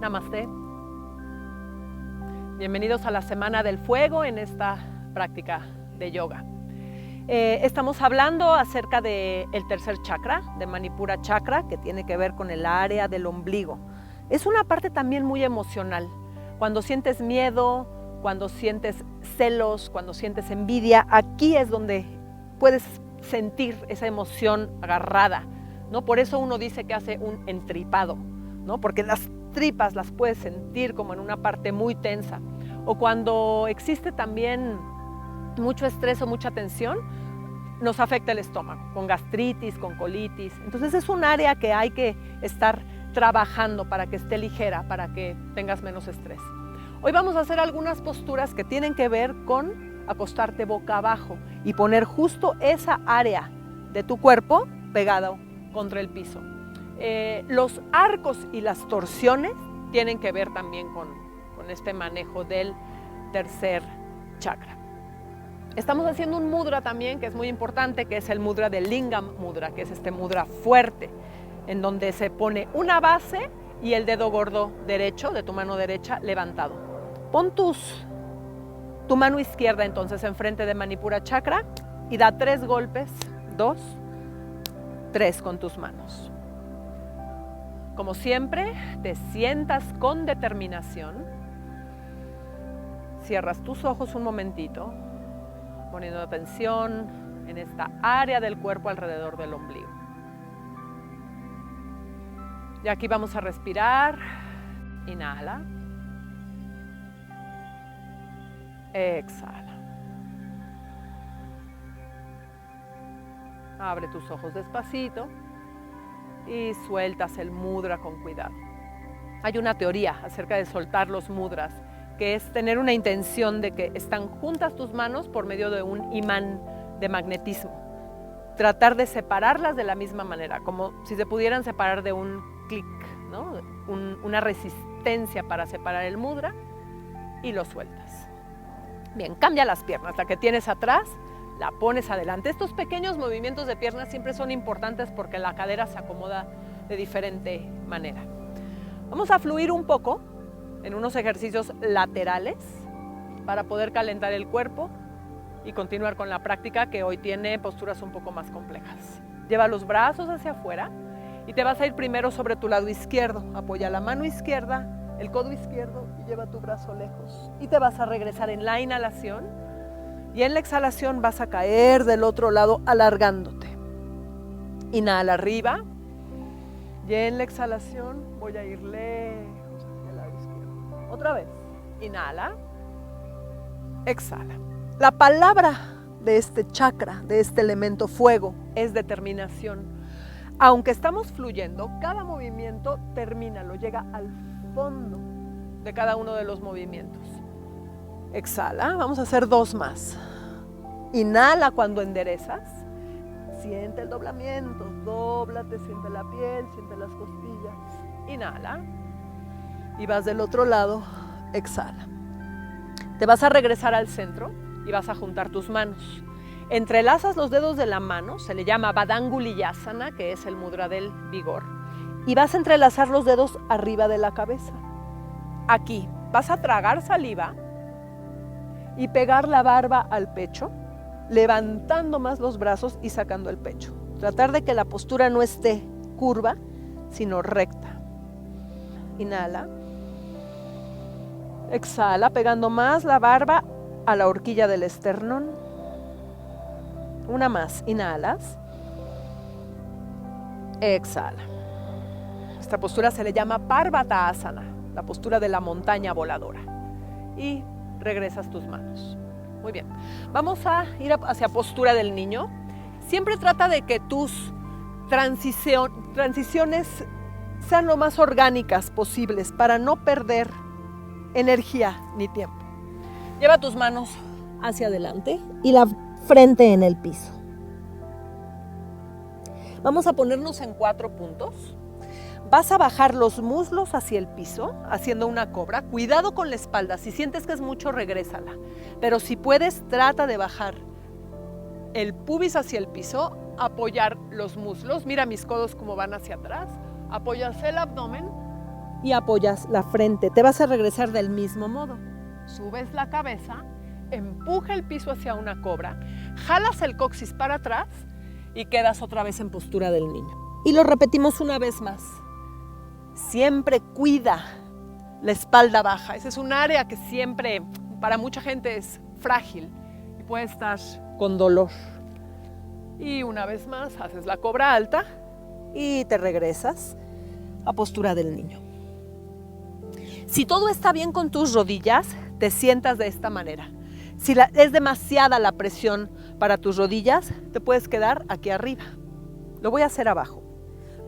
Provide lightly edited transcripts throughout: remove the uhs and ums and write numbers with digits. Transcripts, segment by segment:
Namaste. Bienvenidos a la Semana del Fuego en esta práctica de yoga. Estamos hablando acerca del tercer chakra, de Manipura Chakra, que tiene que ver con el área del ombligo. Es una parte también muy emocional. Cuando sientes miedo, cuando sientes celos, cuando sientes envidia, aquí es donde puedes sentir esa emoción agarrada, ¿no? Por eso uno dice que hace un entripado, ¿no? Porque las tripas las puedes sentir como en una parte muy tensa. O cuando existe también mucho estrés o mucha tensión, nos afecta el estómago, con gastritis, con colitis. Entonces es un área que hay que estar trabajando para que esté ligera, para que tengas menos estrés. Hoy vamos a hacer algunas posturas que tienen que ver con acostarte boca abajo y poner justo esa área de tu cuerpo pegado contra el piso. Los arcos y las torsiones tienen que ver también con este manejo del tercer chakra. Estamos haciendo un mudra también que es muy importante, que es el mudra del Lingam Mudra, que es este mudra fuerte, en donde se pone una base y el dedo gordo derecho de tu mano derecha levantado. Pon tu mano izquierda entonces enfrente de Manipura Chakra y da 3 golpes, 2, 3 con tus manos. Como siempre, te sientas con determinación. Cierras tus ojos un momentito, poniendo atención en esta área del cuerpo alrededor del ombligo. Y aquí vamos a respirar. Inhala. Exhala. Abre tus ojos despacito y sueltas el mudra con cuidado. Hay una teoría acerca de soltar los mudras, que es tener una intención de que están juntas tus manos por medio de un imán de magnetismo. Tratar de separarlas de la misma manera, como si se pudieran separar de un clic, ¿no? Una resistencia para separar el mudra y lo sueltas. Bien, cambia las piernas, la que tienes atrás la pones adelante. Estos pequeños movimientos de piernas siempre son importantes porque la cadera se acomoda de diferente manera. Vamos a fluir un poco en unos ejercicios laterales para poder calentar el cuerpo y continuar con la práctica, que hoy tiene posturas un poco más complejas. Lleva los brazos hacia afuera y te vas a ir primero sobre tu lado izquierdo. Apoya la mano izquierda, el codo izquierdo y lleva tu brazo lejos. Y te vas a regresar en la inhalación y en la exhalación vas a caer del otro lado alargándote. Inhala arriba y en la exhalación voy a ir lejos. Otra vez, inhala, exhala. La palabra de este chakra, de este elemento fuego, es determinación. Aunque estamos fluyendo, cada movimiento termina, lo llega al fondo de cada uno de los movimientos. Exhala, vamos a hacer 2 más. Inhala cuando enderezas, siente el doblamiento, dóblate, siente la piel, siente las costillas. Inhala. Y vas del otro lado, exhala. Te vas a regresar al centro y vas a juntar tus manos. Entrelazas los dedos de la mano, se le llama Badanguliasana, que es el mudra del vigor. Y vas a entrelazar los dedos arriba de la cabeza. Aquí vas a tragar saliva y pegar la barba al pecho, levantando más los brazos y sacando el pecho. Tratar de que la postura no esté curva, sino recta. Inhala. Exhala, pegando más la barba a la horquilla del esternón. Una más, inhalas. Exhala. Esta postura se le llama Parvatasana, la postura de la montaña voladora. Y regresas tus manos. Muy bien. Vamos a ir hacia postura del niño. Siempre trata de que tus transiciones sean lo más orgánicas posibles para no perder energía ni tiempo. Lleva tus manos hacia adelante y la frente en el piso. Vamos a ponernos en 4 puntos. Vas a bajar los muslos hacia el piso, haciendo una cobra. Cuidado con la espalda. Si sientes que es mucho, regrésala. Pero si puedes, trata de bajar el pubis hacia el piso, apoyar los muslos. Mira mis codos como van hacia atrás. Apoyas el abdomen y apoyas la frente. Te vas a regresar del mismo modo. Subes la cabeza, empuja el piso hacia una cobra, jalas el coxis para atrás y quedas otra vez en postura del niño. Y lo repetimos una vez más. Siempre cuida la espalda baja. Ese es un área que siempre, para mucha gente, es frágil y puede estar con dolor. Y una vez más, haces la cobra alta y te regresas a postura del niño. Si todo está bien con tus rodillas, te sientas de esta manera. Si es demasiada la presión para tus rodillas, te puedes quedar aquí arriba. Lo voy a hacer abajo.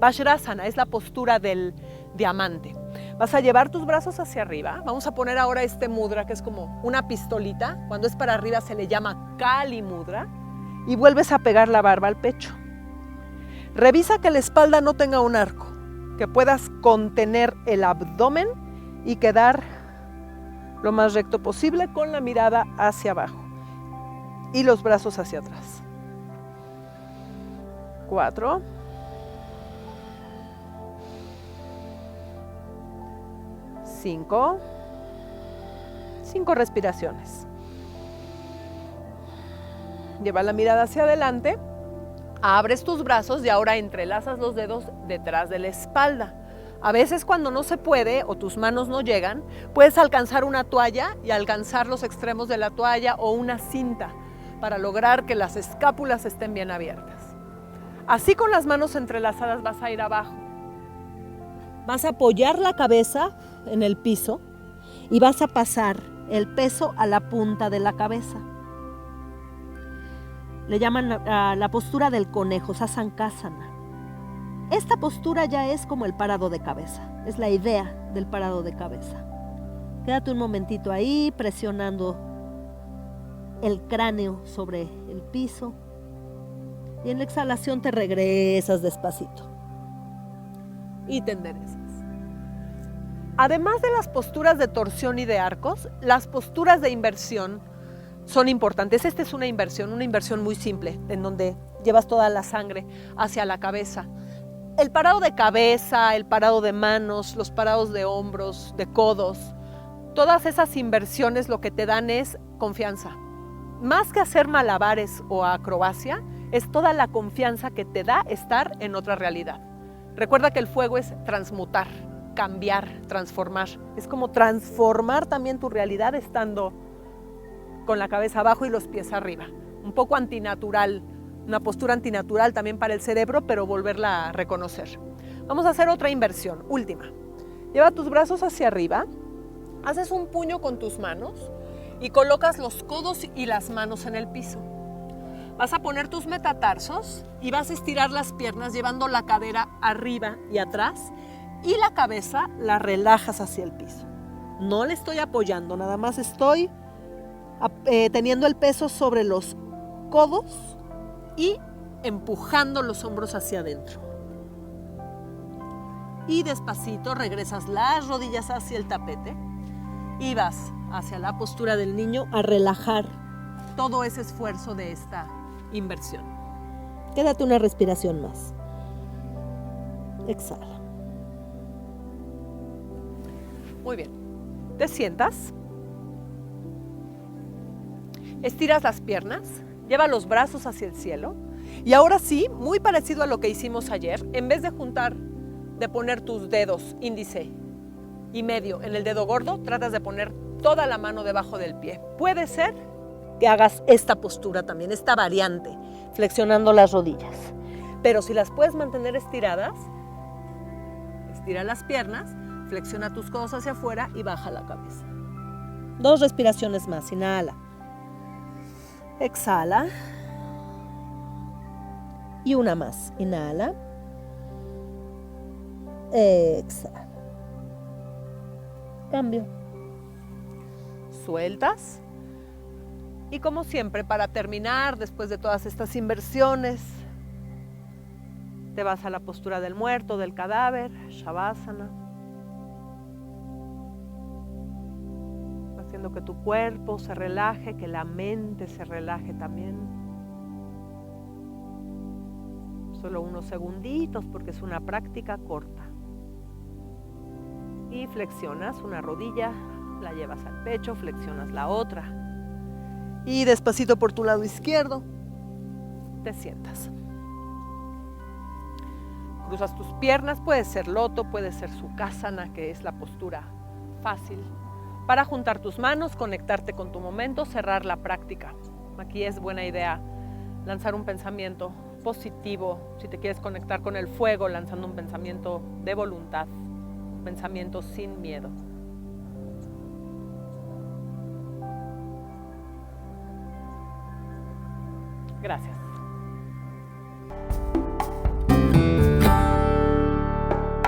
Vajrasana es la postura del diamante. Vas a llevar tus brazos hacia arriba. Vamos a poner ahora este mudra, que es como una pistolita. Cuando es para arriba se le llama Kali Mudra. Y vuelves a pegar la barba al pecho. Revisa que la espalda no tenga un arco, que puedas contener el abdomen y quedar lo más recto posible con la mirada hacia abajo y los brazos hacia atrás. 4. 5. 5 respiraciones. Lleva la mirada hacia adelante, abres tus brazos y ahora entrelazas los dedos detrás de la espalda. A veces cuando no se puede o tus manos no llegan, puedes alcanzar una toalla y alcanzar los extremos de la toalla o una cinta para lograr que las escápulas estén bien abiertas. Así con las manos entrelazadas vas a ir abajo. Vas a apoyar la cabeza en el piso y vas a pasar el peso a la punta de la cabeza. Le llaman la postura del conejo, Sasankasana. Esta postura ya es como el parado de cabeza, es la idea del parado de cabeza. Quédate un momentito ahí presionando el cráneo sobre el piso y en la exhalación te regresas despacito y te enderezas. Además de las posturas de torsión y de arcos, las posturas de inversión son importantes. Esta es una inversión muy simple, en donde llevas toda la sangre hacia la cabeza. El parado de cabeza, el parado de manos, los parados de hombros, de codos, todas esas inversiones lo que te dan es confianza. Más que hacer malabares o acrobacia, es toda la confianza que te da estar en otra realidad. Recuerda que el fuego es transmutar, cambiar, transformar. Es como transformar también tu realidad estando con la cabeza abajo y los pies arriba. Un poco antinatural, una postura antinatural también para el cerebro, pero volverla a reconocer. Vamos a hacer otra inversión, última. Lleva tus brazos hacia arriba, haces un puño con tus manos y colocas los codos y las manos en el piso. Vas a poner tus metatarsos y vas a estirar las piernas llevando la cadera arriba y atrás y la cabeza la relajas hacia el piso. No le estoy apoyando, nada más estoy teniendo el peso sobre los codos y empujando los hombros hacia adentro. Y despacito regresas las rodillas hacia el tapete y vas hacia la postura del niño a relajar todo ese esfuerzo de esta inversión. Quédate una respiración más. Exhala. Muy bien. Te sientas. Estiras las piernas, lleva los brazos hacia el cielo y ahora sí, muy parecido a lo que hicimos ayer, en vez de poner tus dedos índice y medio en el dedo gordo, tratas de poner toda la mano debajo del pie. Puede ser que hagas esta postura también, esta variante, flexionando las rodillas. Pero si las puedes mantener estiradas, estira las piernas, flexiona tus codos hacia afuera y baja la cabeza. 2 respiraciones más, inhala. Exhala. Y una más. Inhala. Exhala. Cambio. Sueltas. Y como siempre, para terminar, después de todas estas inversiones, te vas a la postura del muerto, del cadáver, Shavasana. Haciendo que tu cuerpo se relaje, que la mente se relaje también. Solo unos segunditos porque es una práctica corta. y flexionas una rodilla, la llevas al pecho, flexionas la otra. Y despacito por tu lado izquierdo, te sientas. Cruzas tus piernas, puede ser loto, puede ser sukhasana, que es la postura fácil. Para juntar tus manos, conectarte con tu momento, cerrar la práctica. Aquí es buena idea lanzar un pensamiento positivo. Si te quieres conectar con el fuego, lanzando un pensamiento de voluntad, un pensamiento sin miedo. Gracias.